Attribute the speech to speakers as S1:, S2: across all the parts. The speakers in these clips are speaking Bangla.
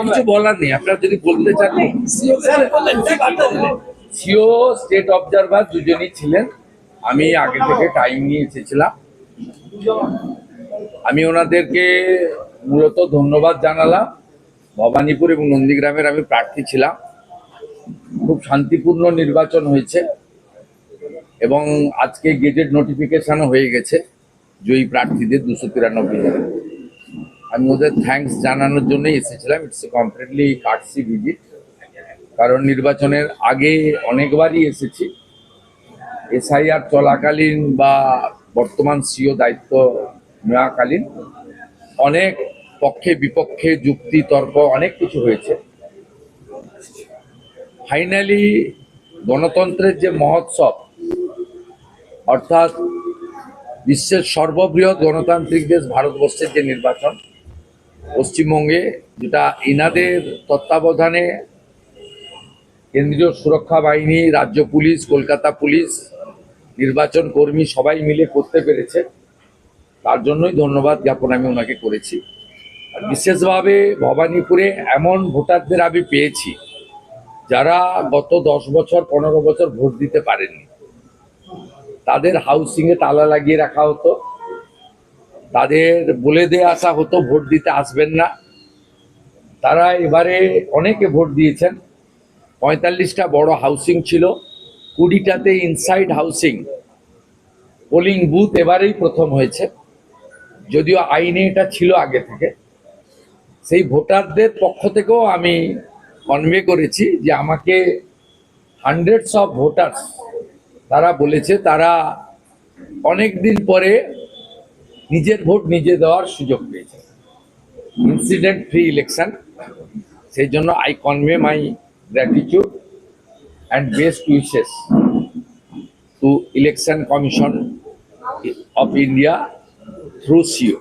S1: কিছু বলার নেই, আপনারা যদি বলতে চান। সিও স্টেট অবজারভার দুজনই ছিলেন, আমি আগে থেকে টাইম নিয়ে এসেছিলাম। আমি ওনাদেরকে মূলত ধন্যবাদ জানালাম। ভবানীপুর এবং নন্দীগ্রামের আমি প্রার্থী ছিলাম, খুব শান্তিপূর্ণ নির্বাচন হয়েছে এবং আজকে গেজেট নোটিফিকেশনও হয়ে গেছে জয়ী প্রার্থীদের 293 জন। আমি ওদের থ্যাঙ্কস জানানোর জন্যই এসেছিলাম। ইটস এ কমপ্লিটলি কার্টসি ভিজিট, কারণ নির্বাচনের আগে অনেকবারই এসেছি। এসআইআর চলাকালীন বা বর্তমান সিও দায়িত্ব নেওয়াকালীন অনেক পক্ষে বিপক্ষে যুক্তি তর্ক অনেক কিছু হয়েছে। ফাইনালি গণতন্ত্রের যে মহোৎসব, অর্থাৎ বিশ্বের সর্ববৃহৎ গণতান্ত্রিক দেশ ভারতবর্ষের যে নির্বাচন, পশ্চিমবঙ্গে যেটা ইনাদের তত্ত্বাবধানে কেন্দ্রীয় সুরক্ষা বাহিনী, রাজ্য পুলিশ, কলকাতা পুলিশ, নির্বাচন কর্মী সবাই মিলে করতে পেরেছে, তার জন্যই ধন্যবাদ জ্ঞাপন আমি ওনাকে করেছি। আর বিশেষভাবে ভবানীপুরে এমন ভোটারদের আমি পেয়েছি যারা গত 10 বছর 15 বছর ভোট দিতে পারেননি। তাদের হাউসিংয়ে তালা লাগিয়ে রাখা হতো, তাদের বলে দিয়ে আসা হতো ভোট দিতে আসবেন না। তারা এবারে অনেকে ভোট দিয়েছেন। 45টা বড় হাউসিং ছিল, 20টাতে ইনসাইড হাউসিং পোলিং বুথ এবারেই প্রথম হয়েছে, যদিও আইনে এটা ছিল আগে থেকে। সেই ভোটারদের পক্ষ থেকেও আমি কনভে করেছি যে আমাকে হান্ড্রেডস অফ ভোটার্স তারা বলেছে তারা অনেক দিন পরে নিজের ভোট নিজে দেওয়ার সুযোগ পেয়েছে, ইনসিডেন্ট ফ্রি ইলেকশন। সেই জন্য I convey my gratitude and best wishes to election commission of India through CO.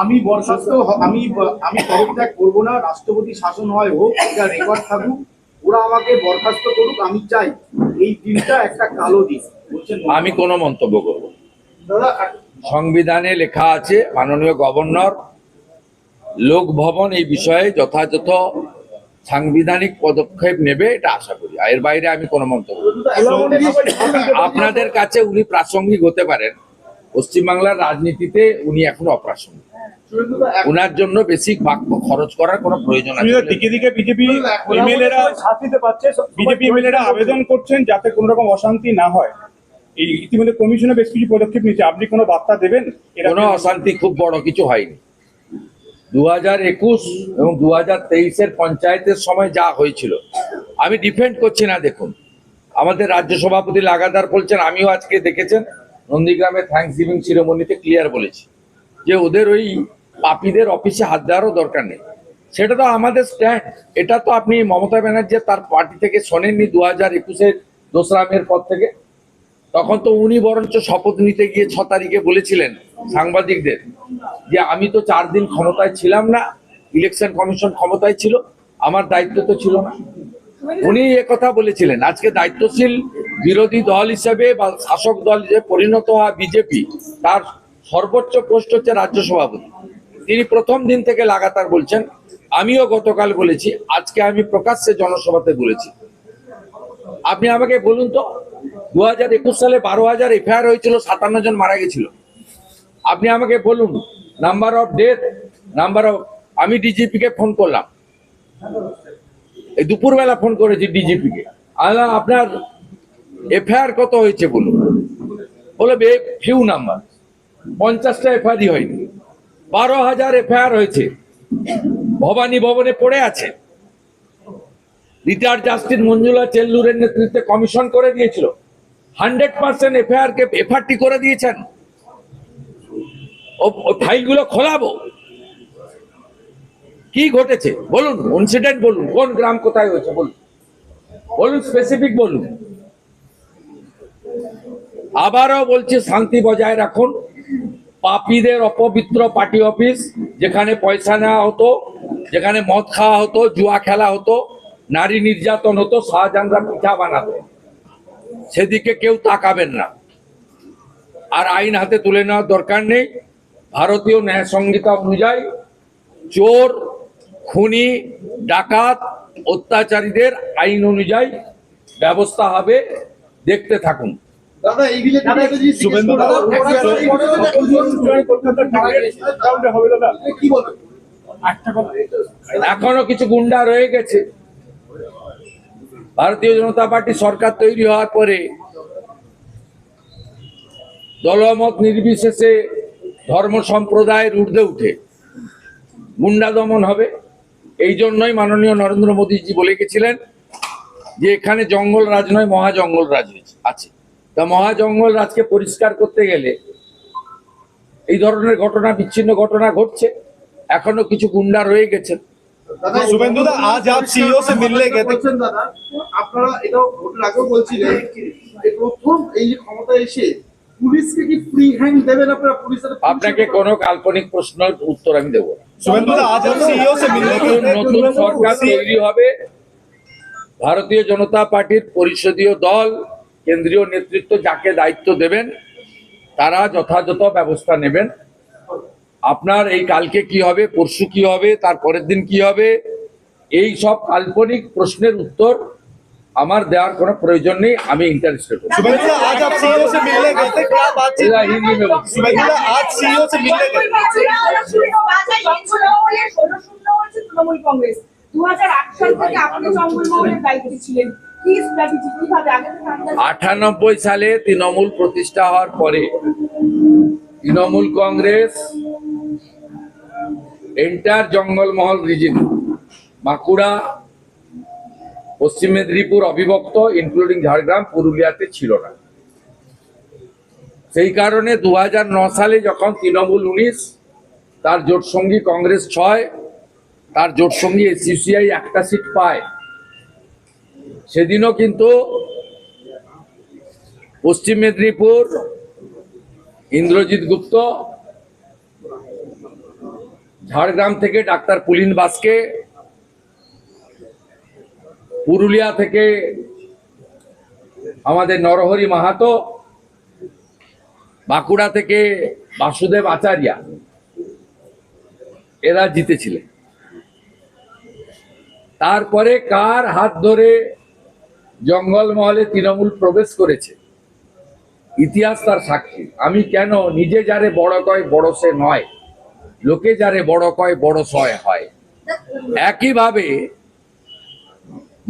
S2: আমি বরখাস্ত আমি পদত্যাগ করবো না, রাষ্ট্রপতি শাসন হয় হোক, এটা রেকর্ড থাকুক, ওরা আমাকে বরখাস্ত করুক, আমি চাই এই দিনটা একটা কালো দিন।
S1: আমি কোনো মন্তব্য করব না। সংবিধানে লেখা আছে মাননীয় গভর্নর লোক ভবন এই বিষয়ে যথাযথ সাংবিধানিক পদক্ষেপ নেবে, এটা আশা করি। এর বাইরে আমি কোনো মন্তব্য করব না। আপনাদের কাছে উনি প্রাসঙ্গিক হতে পারেন, পশ্চিমবাংলার রাজনীতিতে উনি এখন অপ্রাসঙ্গিক। ওনার জন্য বেশি বাক্য খরচ করার কোনো প্রয়োজন আছে?
S3: দিকে দিকে বিজেপি এমএলএরা শাস্তিতে পাচ্ছে, বিজেপি এমএলএরা আবেদন করছেন যাতে কোনো রকম অশান্তি না হয়। এই ইতিমধ্যে কমিশনে বেশ কিছু পদক্ষেপ নিচ্ছে, আপনি কোনো বার্তা দেবেন?
S1: কোনো অশান্তি খুব বড় কিছু হয়নি। 2021 এবং 2023-এর পঞ্চায়েতের সময় যা হয়েছিল, আমি ডিফেন্ড করছি না। দেখুন, আমাদের রাজ্য সভাপতি লাগাতার বলছেন, আমিও আজকে দেখেছেন নন্দীগ্রামে থ্যাঙ্কস গিভিং সিরিমনিতে ক্লিয়ার বলেছি যে ওদের ওই পাপীদের অফিসে হাত দেওয়ারও দরকার নেই। সেটা তো আমাদের স্ট্যান্ড। এটা তো আপনি মমতা ব্যানার্জি তার পার্টি থেকে শোনেননি 2021-এর 2রা মের পর থেকে। তখন তো উনি বরঞ্চ শপথ নিতে গিয়ে 6 তারিখে বলেছিলেন সাংবাদিকদের যে আমি তো 4 দিন ক্ষমতায় ছিলাম না, ইলেকশন কমিশন ক্ষমতায় ছিল, আমার দায়িত্ব তো ছিল না। উনি একথা বলেছিলেন। আজকে দায়িত্বশীল বিরোধী দল হিসেবে বা শাসক দল হিসেবে পরিণত হওয়া বিজেপি, তার সর্বোচ্চ পোস্ট হচ্ছে রাজ্য সভাপতি। তিনি প্রথম দিন থেকে লাগাতার বলছেন, আমিও গতকাল বলেছি, আজকে আমি প্রকাশ্যে জনসভাতে বলেছি। আপনি আমাকে বলুন তো, 2021 সালে 12,000 এফআইআর হয়েছিল, 57 জন মারা গেছিল। আপনি আমাকে বলুন number of death, number of. আমি ডিজিপিকে ফোন করলাম, এই দুপুরবেলা ফোন করেছি ডিজিপিকে, আল্লাহ আপনার এফআইআর কত হয়েছে বলুন। বলে ফিউ নাম্বার, 50টা এফআইআর হয়নি, 12,000 এফআইআর হয়েছে, ভবানী ভবনে পড়ে আছে। রিটায়ার্ড জাস্টিস মঞ্জুলা চেল্লুরের নেতৃত্বে কমিশন করে দিয়েছিল, 100% এফআইআর কে এফআরটি করে দিয়েছেন। ও ফাইলগুলো খোলাবো। কি ঘটেছে বলুন, ইনসিডেন্ট বলুন, কোন গ্রাম কোথায় হয়েছে বলুন, বলুন স্পেসিফিক বলুন। আবারও বলছি, শান্তি বজায় রাখুন। পাপীদের অপবিত্র পার্টি অফিস, যেখানে পয়সা নেওয়া হতো, যেখানে মদ খাওয়া হতো, জুয়া খেলা হতো, নারী নির্যাতন হতো, শাহজাহানরা পিঠা বানাতো, সেদিকে কেউ তাকাবেন না। আর আইন হাতে তুলে নেওয়ার দরকার নেই। ভারতীয় ন্যায় সংহিতা অনুযায়ী চোর, খুনি, ডাকাত, অত্যাচারীদের আইন অনুযায়ী ব্যবস্থা হবে, দেখতে থাকুন।
S2: দাদা এইগুলো
S3: শুভেন্দু দাদা হবে দাদা
S2: কি বলবেন?
S3: একটা কথা
S1: এখনো কিছু গুন্ডা রয়ে গেছে। ভারতীয় জনতা পার্টি সরকার তৈরি হওয়ার পরে দলমত নির্বিশেষে ধর্ম সম্প্রদায়ের ঊর্ধ্বে উঠে গুন্ডা দমন হবে। এই জন্যই মাননীয় নরেন্দ্র মোদীজি বলে গেছিলেন যে এখানে জঙ্গল রাজ নয়, মহাজঙ্গল রাজ আছে। তা মহাজঙ্গল রাজকে পরিষ্কার করতে গেলে এই ধরনের ঘটনা, বিচ্ছিন্ন ঘটনা ঘটছে। এখনো কিছু গুন্ডা রয়ে গেছে।
S2: দাদা
S4: शुभेंदु दा, आज आप सीईओ से मिलने गए थे।
S2: বলছেন দাদা, আপনারা এটা ভোটের আগেও বলছিলেন এই প্রথম এই যে ক্ষমতা এসে পুলিশকে কি ফ্রি হ্যান্ড দেবেন আপনারা? পুলিশের
S1: আপনাকে কোনো কাল্পনিক প্রশ্নের উত্তর আমি দেবো না।
S4: शुभेंदु दा, आज आप सीईओ से मिलने गए थे।
S1: নতুন সরকার তৈরি হবে, ভারতীয় জনতা পার্টির পরিষদীয় দল, কেন্দ্রীয় নেতৃত্ব যাকে দায়িত্ব দেবেন তারা যথাযথ ব্যবস্থা নেবেন। আপনার এই কালকে কি হবে, পরশু কি হবে, তার পরের দিন কি হবে, এই সব কাল্পনিক প্রশ্নের উত্তর আমার দেওয়ার কোনো প্রয়োজন নেই। আমি ইন্টারেস্টেড।
S4: शुभेंदु दा, आज आप सीईओ से मिलने गए थे, क्या बातचीत?
S1: এরা হিন্দি में बोलते हैं।
S4: शुभेंदु दा, आज सीईओ से मिलने गए थे।
S5: তৃণমূল কংগ্রেস 2008 সাল থেকে আপনি জঙ্গলমহলের দায়িত্বে ছিলেন, কি স্ট্র্যাটেজি কিভাবে আগে থেকে আন্দাজ
S1: 98 সালে তৃণমূল প্রতিষ্ঠা হওয়ার পরে তৃণমূল কংগ্রেস এন্টার জঙ্গলমহল রিজিয়ন, বাঁকুড়া, পশ্চিম মেদিনীপুর অবিভক্ত, ইনক্লুডিং ঝাড়গ্রাম, পুরুলিয়াতে ছিল না। সেই কারণে 2009 সালে যখন তৃণমূল 19, তার জোটসঙ্গী কংগ্রেস 6, তার জোটসঙ্গী সিপিআই একটা সিট পায়, সেদিনও কিন্তু পশ্চিম মেদিনীপুর ইন্দ্রজিৎ গুপ্ত, ঝাড়গ্রাম থেকে ডাক্তার পুলিন বাসকে, পুরুলিয়া থেকে আমাদের নরহরি মাহাতো, বাঁকুড়া থেকে বাসুদেব আচার্যা, এরা জিতেছিলেন। তারপরে কার হাত ধরে জঙ্গলমহলে তৃণমূল প্রবেশ করেছে ইতিহাস তার সাক্ষী। আমি কেন নিজে যারে বড় কয় বড় সে নয়, লোকে যারে বড় কয় বড় সয় হয়। একইভাবে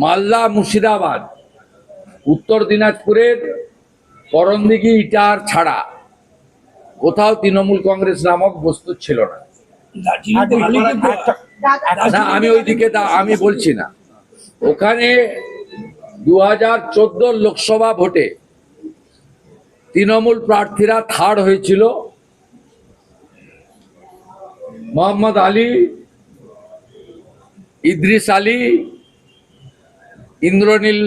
S1: মালদা, মুর্শিদাবাদ, উত্তর দিনাজপুরের করণদিঘি, ইটার ছাড়া কোথাও তৃণমূল কংগ্রেস নামক বস্তু ছিল না। না, আমি ওইদিকে আমি বলছি না। ওখানে 2014 লোকসভা ভোটে তৃণমূল প্রার্থীরা থার্ড হয়েছিল মোহাম্মদ আলী, ইদ্রিস আলী, ইন্দ্রনীল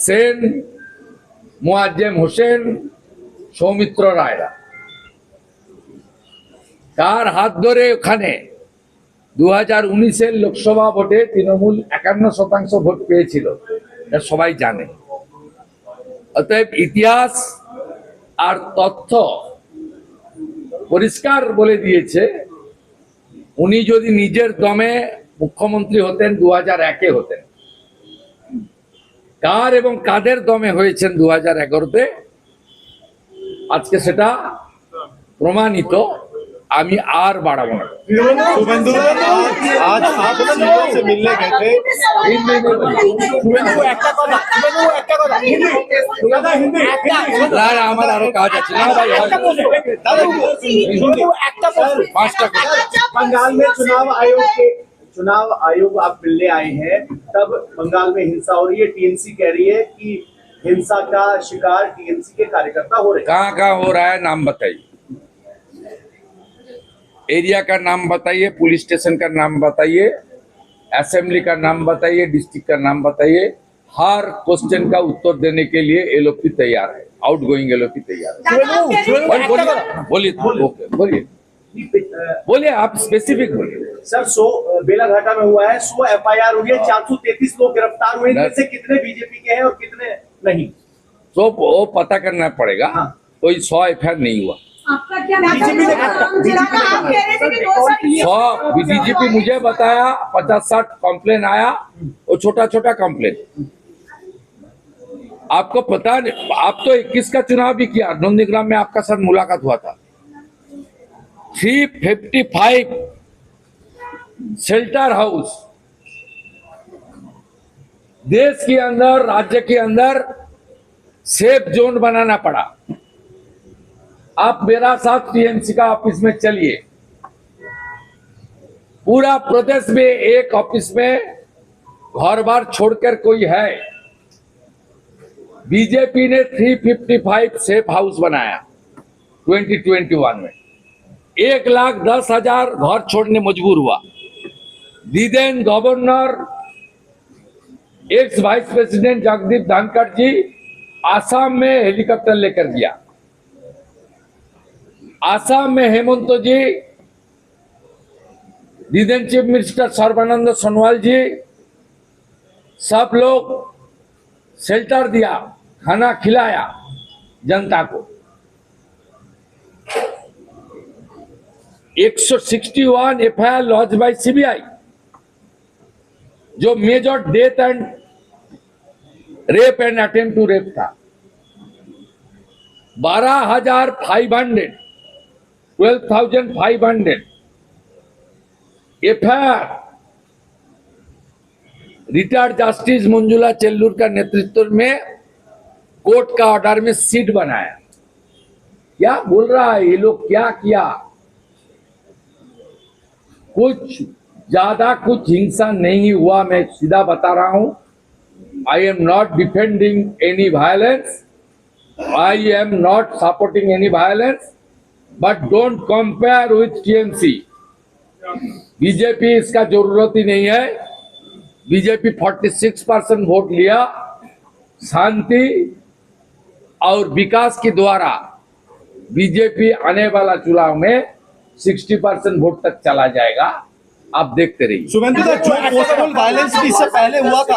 S1: সেন, মুয়াজ্জেম হোসেন, সৌমিত্র রায়রা। কার হাত ধরে ওখানে 2019-এর লোকসভা ভোটে তৃণমূল 51% ভোট পেয়েছিল, এটা সবাই জানে। অতএব ইতিহাস আর তথ্য পরিষ্কার বলে দিয়েছে, উনি যদি নিজের দমে মুখ্যমন্ত্রী হতেন 2001-এ হতেন। কার এবং কাদের দমে হয়েছেন 2011-তে, আজকে সেটা প্রমাণিত। আমি আর বাড়াবো না।
S4: शुभेंदु दा, आज आप सीईओ से मिलने गए थे।
S3: শুভেন্দু একটা কথা, শুভেন্দু একটা কথা, হিন্দি দাদা, হিন্দি
S1: না, না, আমার আরো কাজ আছে। না ভাই,
S3: একটা প্রশ্ন, দাদা শুভেন্দু একটা প্রশ্ন,
S1: 5টা কথা।
S2: बंगाल में चुनाव आयोग आप मिलने आए हैं, तब बंगाल में हिंसा हो रही है। टीएमसी कह रही है कि हिंसा का शिकार टीएमसी के कार्यकर्ता हो रहे हैं।
S1: कहाँ कहाँ हो रहा है, नाम बताइए, एरिया का नाम बताइए, पुलिस स्टेशन का नाम बताइए, असेंबली का नाम बताइए, डिस्ट्रिक्ट का नाम बताइए। हर क्वेश्चन का उत्तर देने के लिए एलओपी तैयार है, आउटगोइंग एलओपी तैयार है। बोलिए, बोलिए, बोलिए, आप स्पेसिफिक बोलिए।
S2: सर 100 बेलाघाटा में हुआ है, 100 एफआईआर हुई है, 433 लोग गिरफ्तार हुए, इनमें से कितने बीजेपी के हैं और कितने नहीं?
S1: तो वो पता करना पड़ेगा।
S2: हाँ।
S1: कोई 100 एफआईआर नहीं हुआ।
S5: आपका क्या
S2: बीजेपी ने कहा।
S5: आप कह रहे थे कि 2020
S1: डीजीपी मुझे बताया 50-60 कंप्लेन आया, वो छोटा छोटा कंप्लेन। आपको पता नहीं, आप तो 21 का चुनाव भी किया, नंदीग्राम में आपका साथ मुलाकात हुआ था। 355 शेल्टर हाउस देश के अंदर, राज्य के अंदर सेफ जोन बनाना पड़ा। आप मेरा साथ टीएमसी का ऑफिस में चलिए, पूरा प्रदेश में एक ऑफिस में घर बार छोड़कर कोई है? बीजेपी ने 355 सेफ हाउस बनाया 2021 में। 1,10,000 घर छोड़ने मजबूर हुआ। The then governor, ex vice president Jagdeep Dhankhar ji Assam में हेलीकॉप्टर लेकर गया। आसाम में Hemant ji, the then chief minister Sarbananda Sonowal ji, सब लोग शेल्टर दिया, खाना खिलाया जनता को। 161 एफआईआर लॉन्च बाय सीबीआई, जो major death and rape and attempt to rape था। 12,500 FIR retired justice Manjula Chellur का नेतृत्व में कोर्ट का ऑर्डर में सीट बनाया। क्या बोल रहा है ये लोग, क्या किया? कुछ ज्यादा कुछ हिंसा नहीं हुआ, मैं सीधा बता रहा हूं। I am not defending any violence, I am not supporting any violence, but don't compare with TMC. BJP इसका जरूरत ही नहीं है। बीजेपी 46% वोट लिया, शांति और विकास के द्वारा बीजेपी आने वाला चुनाव में 60% वोट तक चला जाएगा। आप देखते रहिए।
S4: शुभेंदु सर, जो पोस्टल वायलेंस भी इससे पहले हुआ था,